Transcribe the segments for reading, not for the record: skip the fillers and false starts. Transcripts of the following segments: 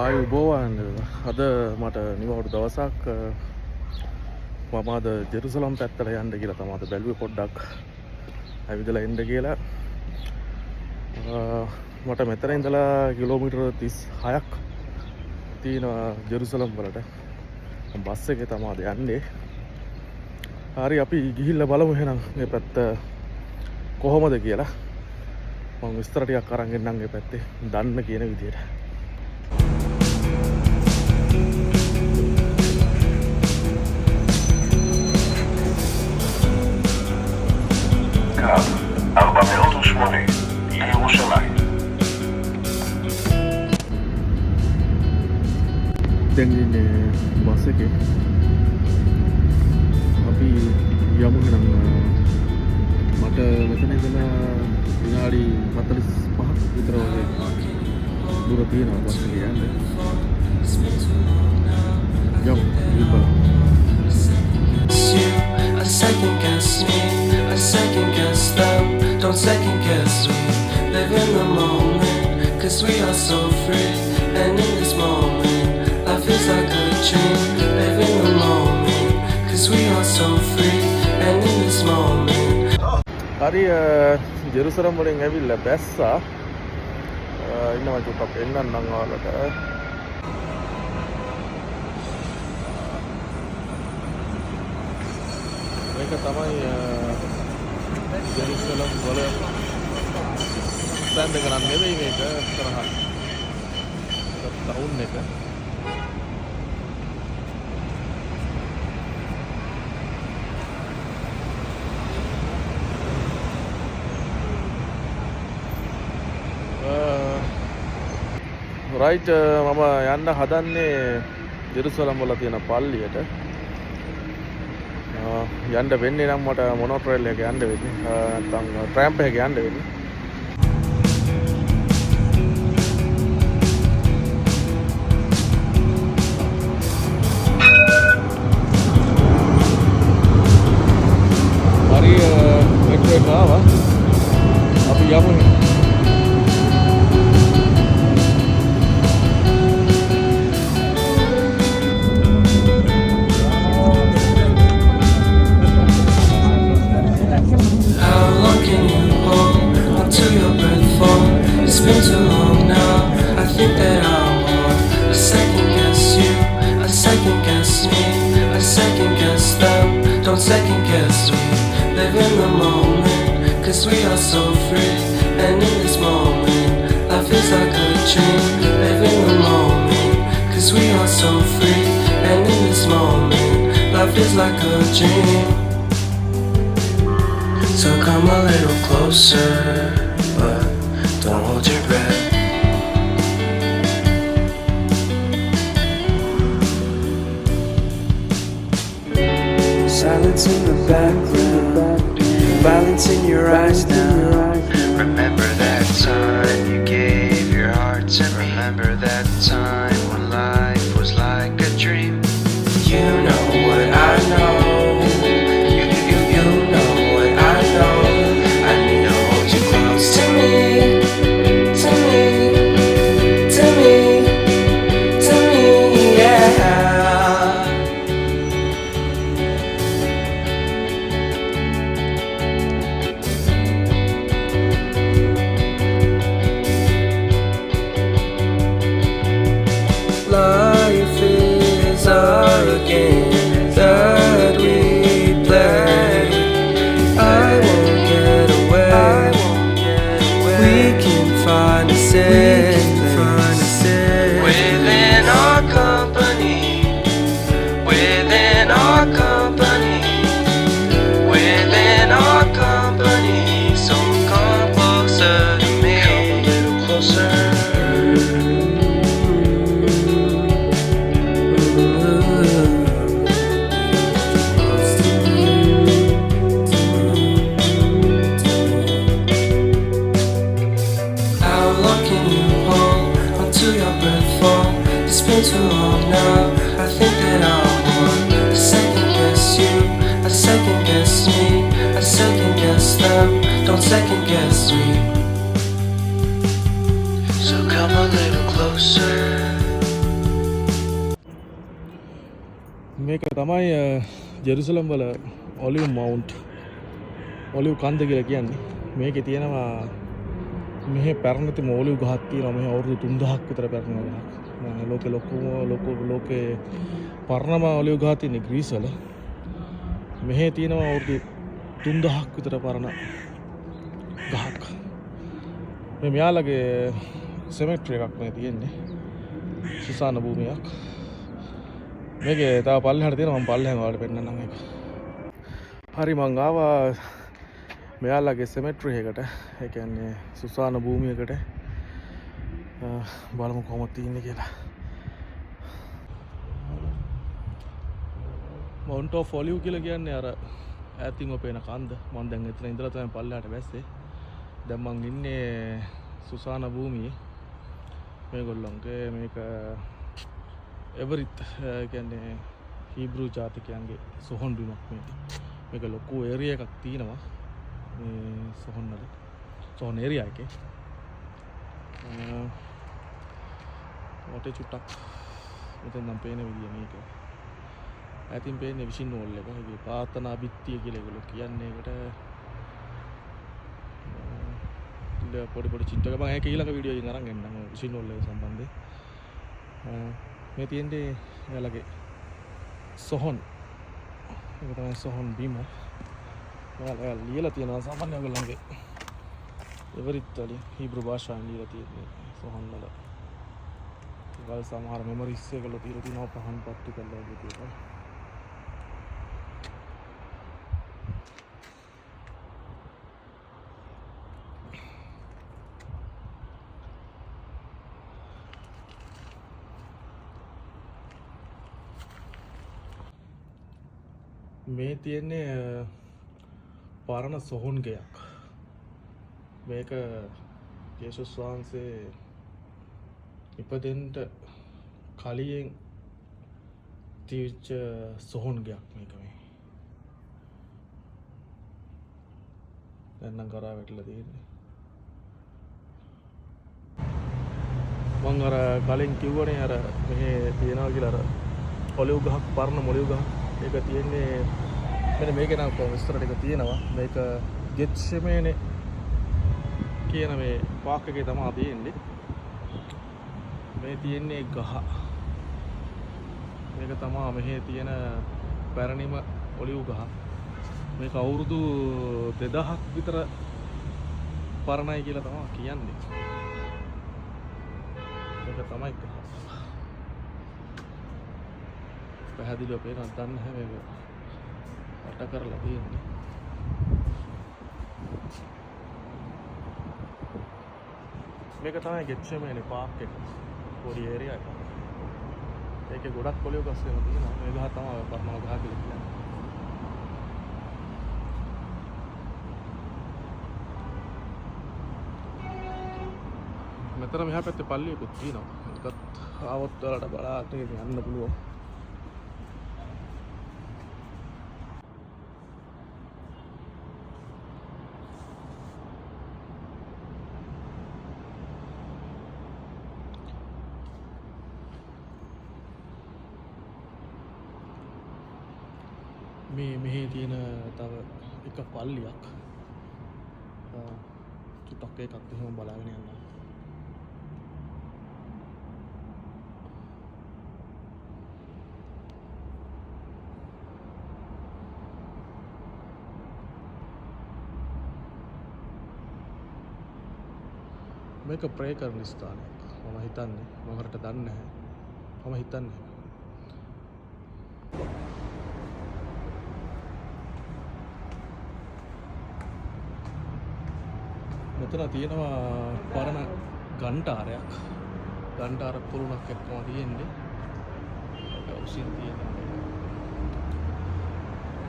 ආයුබෝවන් අද මට නිවවුරු දවසක් මම අද ජෙරුසලම් පැත්තට යන්න කියලා තමයි අද බැලුවේ පොඩ්ඩක් ඇවිදලා එන්න කියලා මට මෙතන ඉඳලා කිලෝමීටර් 36ක් තියෙනවා ජෙරුසලම් වලට බස් එකේ තමයි යන්නේ. හරි අපි ගිහිල්ලා බලමු එහෙනම් මේ පැත්ත කොහොමද කියලා. මම විස්තර ටිකක් අරන් එන්නම් මේ පැත්තේ දන්න කියන විදියට. קו 408 לירושלים. දැන් ඉන්නේ බස් එකේ. අපි යමු නම් මට මෙතන ඉඳලා විනාඩි 45ක් විතර වගේ දුර තියෙනවා බස් එකේ යන්න. යමු ඉබ්බා. I second guess me, I second guess them. Don't second guess we live in the moment, cause we are so free. And in this moment, life is like a dream. Live in the moment, cause we are so free. And in this moment. හරි ජෙරුසලම් වලින් ඇවිල්ලා බැස්සා. ඉන්නවා චුට්ටක් එන්නන්නම් ඔයාලට. මේක තමයි ජෙරුසලම් වල stand එක නම් නෙවෙයි මේක කරහන් ටවුන් එක. රයිට් මම යන්න හදන්නේ ජෙරුසලම් වල තියෙන පල්ලියට. යන්න වෙන්නේ නම් මට මොනොට්‍රේල් එක යන්න වෙන්නේ නැත්නම් ට්‍රැම්ප් එක යන්න වෙන්නේ. හරි මෙට්‍රෝ එක ආවා. අපි යමු. It's been too long now, I think that I want a second guess you, a second guess me, a second guess them. Don't second guess we live in the moment, cause we are so free. And in this moment, life is like a dream. Live in the moment, cause we are so free. And in this moment, life is like a dream. So come a little closer, but don't hold your breath. Silence in the background, violence in your eyes now. Remember that time you gave your heart to me. Remember that time when life was like a dream. You know what I know. You know what I know. I need to hold you close to me. Life is our game that we play. I won't get away. We can find a safe place within our company. Within our company. Within our company. So come closer to me. Come a little closer. Too long now, I think that I want a second guess you, a second guess me, a second guess them. Don't second guess me. So come a little closer. මේක තමයි ජෙරුසලම් වල olive mount olive කන්ද කියලා කියන්නේ. මේකේ තියෙනවා මෙහි පැරණිතම olive ගහක් තියෙනවා. මෙහි අවුරුදු 3000ක් විතර පැරණි ගහක්. ලෝකේ පරණම ඔලිව් ගහ තියෙන්නේ ග්‍රීස් වල. මෙහි තියෙනවා අවුරුදු 3000ක් විතර පරණ ගහක්. මේ මෙයාලගේ සෙමෙට්‍රි එකක් මේ තියෙන්නේ. සුසාන භූමියක්. මේකේ තව පල්ලෙහාට තියෙනවා. මම පල්ලෙහාම ඔයාලට පෙන්නන්නම් ඒක. හරි මං ආවා මෙයාලගේ සෙමෙට්‍රි එකට. ඒ කියන්නේ සුසාන භූමියකට. බලමු කොහොමද තියෙන්නේ කියලා. මවුන්ට් ඔෆ් ඔලිව් කියලා කියන්නේ අර ඈතින් ඔපේන කන්ද. මම දැන් එතන ඉඳලා තමයි පල්ලෙහාට වැස්සේ. දැන් මං ඉන්නේ සුසාන භූමියේ. මේගොල්ලන්ගේ මේක එවරිත් කියන්නේ හීබ්‍රු ජාතිකයන්ගේ සොහොන් බිමක් මේක. මේක ලොකු ඒරියා එකක් තියෙනවා. මේ සොහොන් වල. සොහොන් ඒරියා එකේ. වටේ චුට්ටක් මෙතන නම් පේන විදිය මේක. ඈතින් පේන්නේ විෂින් වෝල් එක. ඒකේ ප්‍රාර්ථනා බිත්තිය කියලා ඒගොල්ලෝ කියන්නේ ඒකට. පොඩි චිත්‍රයක් මම ඒක ඊළඟ වීඩියෝ එකකින් අරන් එන්නම් විෂින් වෝල් එක සම්බන්ධයෙන්. මේ තියෙන්නේ එයාලගේ සොහොන්. ඒක තමයි සොහොන් බිම. ඔයාලා ලියලා තියෙනවා සාමාන්‍ය ඔයගොල්ලන්ගේ එවරිත් වලින් හීබ්‍රු භාෂාවෙන් ලියලා තියෙන්නේ සොහොන් වල. ඒවල් සමහර මෙමරිස් එකවල තියෙනවා පහන් පත්තු කරලා වගේ තියෙනවා. මේ තියෙන්නේ පරණ සොහොන් ගෙයක්. මේක යේසුස් වහන්සේ ඉපදෙන්න කලින් තියච්ච සොහොන් ගෙයක් මේක මේ. දැන් නම් කරා වැටලා තියෙන්නේ. මම අර කලින් කිව්වනේ අර මෙහි තියනවා කියලා අර ඔලිව් ගහක් පරණ ඔලිව් ගහක්. ඒක තියෙන්නේ මෙන්න මේකේ නම් විස්තර ටික තියෙනවා. මේක ගෙත්සෙමනේ කියන මේ පාක් එකේ තමයි තියෙන්නේ. මේ තියෙන්නේ ගහ. මේක තමයි මෙහි තියෙන පැරණිම ඔලිව් ගහ. මේක අවුරුදු 2000ක් විතර පරණයි කියලා තමයි කියන්නේ. මේක තමයි ගහ. පැහැදිලිව පේනවා දන්නේ නැහැ මේක වට කරලා තියෙන්නේ. මේක තමයි ගෙච්චෙමනේ පාක් එක. පොඩි ඒරියා එක. ඒකේ ගොඩක් ඔලිව් ගස් එහෙම තියෙනවා. මේ ගහ තමයි පරණම ගහ කියලා කියන්නේ. මෙතන මෙහා පැත්තේ පල්ලියකුත් තියෙනවා. ඒකත් ආවොත් වලට බලාගෙන යන්න පුළුවන්. මෙහි තියෙන තව එක පල්ලියක් චුට්ටක් එකක් එහෙම බලාගෙන යන්න. මේක ප්‍රේ කරන ස්ථානයක්. මම හිතන්නේ මම හරියට දන්නේ නැහැ. මම හිතන්නේ මෙතන තියෙනවා පරණ ගන්ටාරයක්. ගන්ටාර කුළුණක් එක්කම තියෙන්නේ. ඒක උසින් තියෙන්නේ.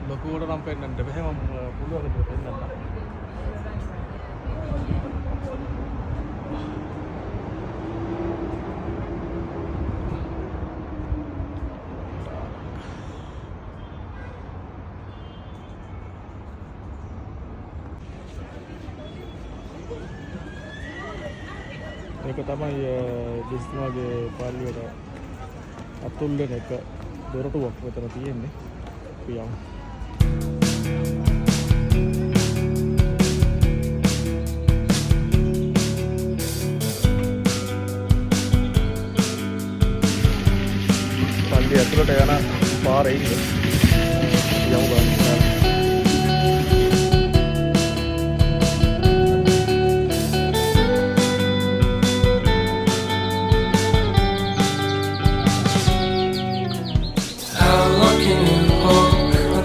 ලොකුවට නම් පෙන්නන්න බැහැ. මම පුළුවන් විදිහට පෙන්නන්න. ඒක තමයි දෙස්තුමාගේ පල්ලියට අතුල් වෙන එක දොරටුවක් මෙතන තියෙන්නේ. අපි යමු. පල්ලිය ඇතුළට යන පාරේ ඉන්නේ. යමු බලන්න.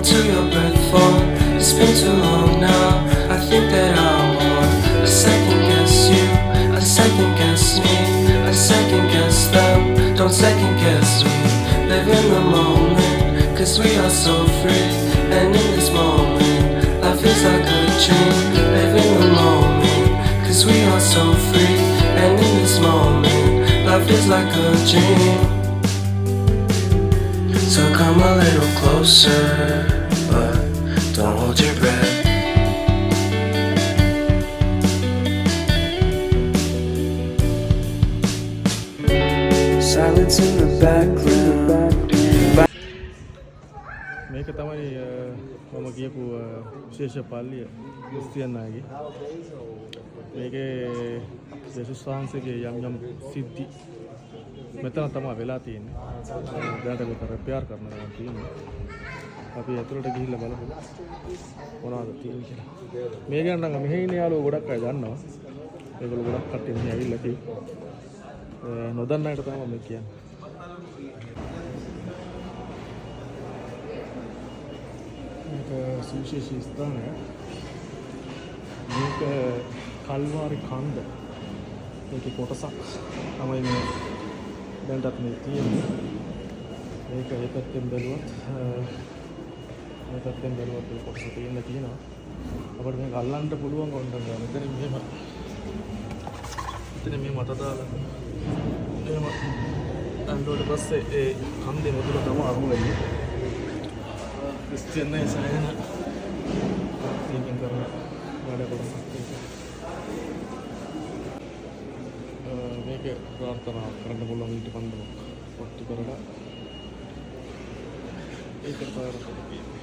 To your breath for it's been too long now. I think that I'm on. I second guess you, I second guess me, I second guess them. Don't second guess me. Live in the moment, cause we are so free. And in this moment, life is like a dream. Live in the moment, cause we are so free. And in this moment, life is like a dream. So come a little closer, but don't hold your breath. Silence in the background. මේක තමයි මම කියපු විශේෂ පල්ලිය ක්‍රිස්තියානි අයගේ. මේකේ යේසුස් වහන්සේගේ යම් සිද්ධි මෙතන තමයි වෙලා තියෙන්නේ. දැනට මේක රිපෙයාර් කරනවා තියෙන්නේ. අපි ඇතුළට ගිහිල්ලා බලමු මොනවද තියෙන්නේ කියලා. මේ ගැන නම් මෙහි ඉන්න යාළුවෝ ගොඩක් අය දන්නවා. ඒගොල්ලෝ ගොඩක් කට්ටිය මෙහි ඇවිල්ලා තියෙන්නේ. නොදන්න අයට තමයි මම කියන්නේ. මේක සුවිශේෂී ස්ථානයක්. මේක කල්වාරි කන්ද. මේකේ කොටසක් තමයි මේ දැන්ටත් මේ තියෙන්නේ. මේක ඒ පැත්තෙන් බැලුවත් මේ පැත්තෙන් බැලුවත් මේ කොටස තියෙනවා. අපිට මේක අල්ලන්න පුළුවන් වුණා. මෙතන මෙහෙම මේ මට දාලා එහෙම අන්ඩෝට පස්සේ ඒ කන්දේ මුදුන තමයි අහු වෙන්නේ. ක්‍රිස්තියානි සයන තීකින් කරන වැඩ කොටසක් මේක ප්‍රාර්ථනා කරන්න පුළුවන් ඊට කන්දමක් පොට්ටු කරලා ඒකට පාරකට කියන්නේ.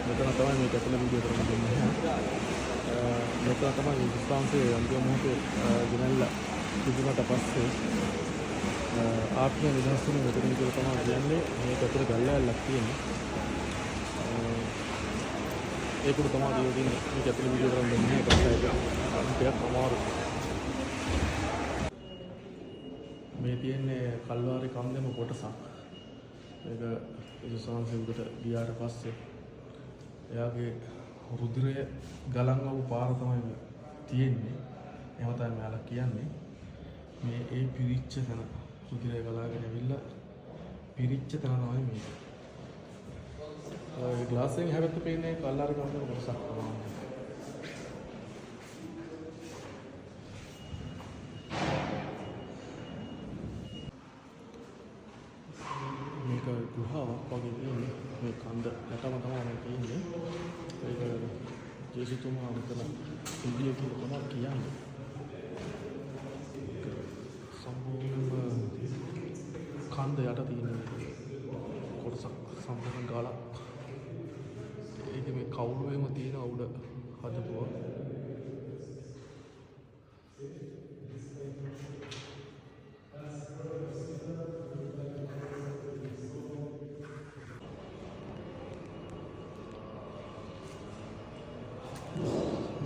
මෙතන තමයි මේ කැපල වීඩියෝ කරන්න දෙන්නේ. මෙතන තමයි විශ්වාසයේ අන්තිම මොහොතේ ගෙනල්ලා තිබුණාට පස්සේ ආත්ම නිදහස් වෙන මෙතන කියලා තමයි කියන්නේ. මේක ඇතුලේ ගල්ලැල්ලක් තියෙනවා. ඒකට තමයි දෙන්නේ මේ කැපල වීඩියෝ කරන්න දෙන්නේ. ඒකට ටිකක් අමාරුයි. මේ තියෙන්නේ කල්වාරි කන්දේම කොටසක්. ඒක විශ්වාසයේ උඩට ගියාට පස්සේ එයාගේ රුධිරය ගලන් ආපු පාර තමයි තියෙන්නේ. එහෙම තමයි මෙයාලා කියන්නේ. මේ ඒ පිරිච්ච තැන රුධිරය ගලාගෙන ඇවිල්ලා පිරිච්ච තැන තමයි මේක. ඒ ග්ලාස් එකෙන් හැබැයි පේන්නේ කල්ලාර කන්දේ කොටසක් තමයි. මේක ගුහාවක් වගේ තියෙන්නේ. මේ කන්ද යටම තමයි තියෙන්නේ. ඒක ජේසුතුමා මෙතන ඉන්දිය කියලා තමයි කියන්නේ. සම්පූර්ණ කන්ද යට තියෙන කොටසක් සම්පූර්ණ ගාලක්. ඒක මේ කවුළුවේම තියෙන උඩ හදපුවා.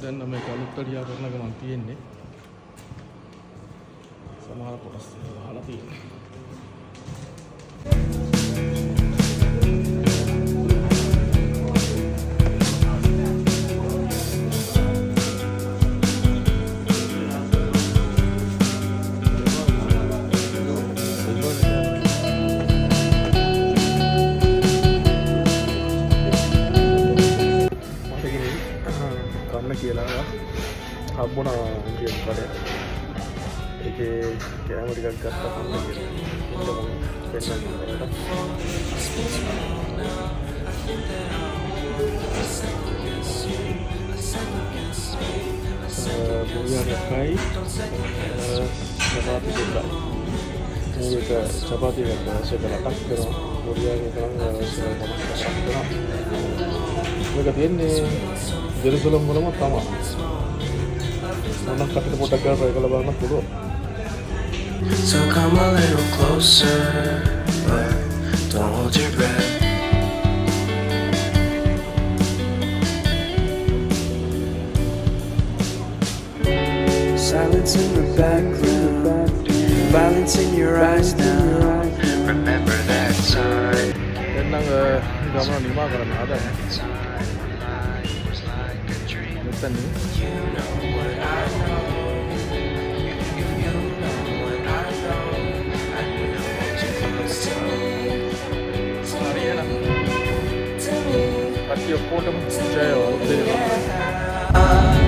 දැන් මේ කලුත්තඩියා කරන ගමන් තියෙන්නේ සමහර කොටස් වහලා තියෙන්නේ. බොන ඉන්දියන් කඩේ. ඒකේ කෑම ටිකක් ගත්තා කන්න කියලා. ඒක මම පෙන්නන්න බුරියානි එකයි චපාති දෙකයි. මේක චපාති එකක් අවශ්‍ය කරලා ටක් කරනවා. බුරියානි එකක් අවශ්‍ය කරලා ටක් කරනවා. මේක තියෙන්නේ ජෙරුසලම් වලම තමයි. මම කටට පොඩක් ගාලා try කරලා බලන්න පුළුවන්. So come a little closer, but don't hold your breath. Silence in the background, violence in your eyes now. Remember that time. එන්නං ගමන නිමා කරන්න හදන්නේ. මෙතන You know what I know. You know what I know. I know what you're close to me. To me. කට්ටිය ඔක්කොටම ජය වේවා. I